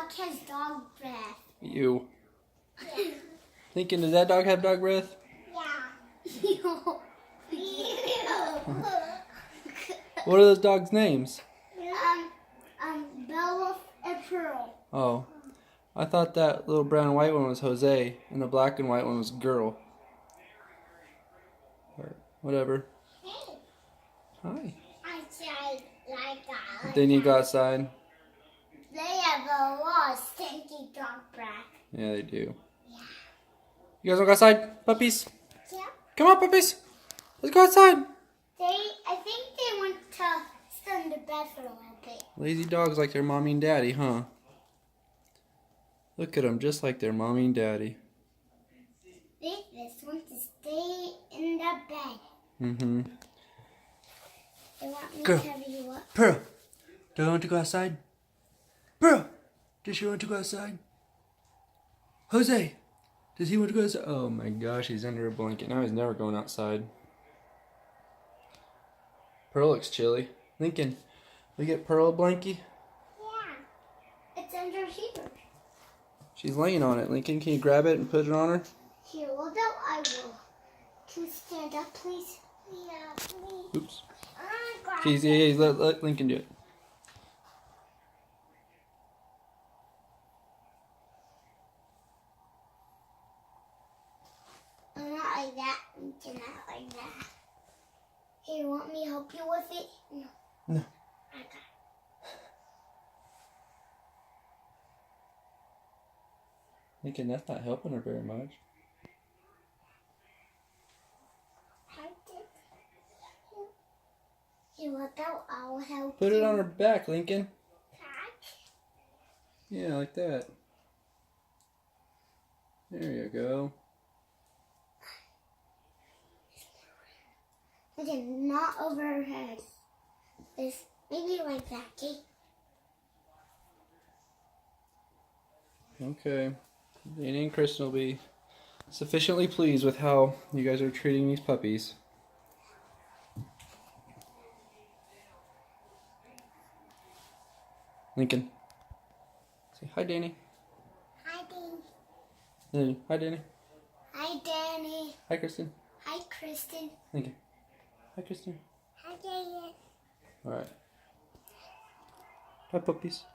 dog has dog breath. You. Thinking, does that dog have dog breath? Yeah. What are those dogs' names? Bella and Pearl. Oh, I thought that little brown and white one was Jose, and the black and white one was girl. But whatever. Hey. Hi. I said like that. Then you go outside. They have a lot of stinky dog breath. Yeah, they do. Yeah. You guys want to go outside, puppies? Yeah. Come on, puppies. Let's go outside. I think they want to sit in the bed for a little bit. Lazy dogs like their mommy and daddy, huh? Look at them, just like their mommy and daddy. They just want to stay in the bed. Mm-hmm. They want me Girl. to have you up. Pearl, do you want to go outside? Pearl, does she want to go outside? Jose, does he want to go outside? Oh my gosh, he's under a blanket. Now he's never going outside. Pearl looks chilly. Lincoln, we get Pearl a blankie? Yeah. It's under here. She's laying on it. Lincoln, can you grab it and put it on her? Here, well, no, I will. Can you stand up, please? Yeah, please. Oops. Grab Jeez, it. yeah, let Lincoln do it. Not like that. Not like that. Here, you want me to help you with it? No. No. I got it. Lincoln, that's not helping her very much. I did. You want that? I'll help Put you. it on her back, Lincoln. Back. Yeah, like that. There you go. Okay, not over her head. This maybe like that, okay? Okay. Danny and Kristen will be sufficiently pleased with how you guys are treating these puppies. Lincoln. Say hi, Danny. Hi, Danny. Hi, Danny. Hi, Danny. Hi, Kristen. Hi, Kristen. Lincoln. Hi, Kristen. Hi, Danny. All right. Hi, puppies.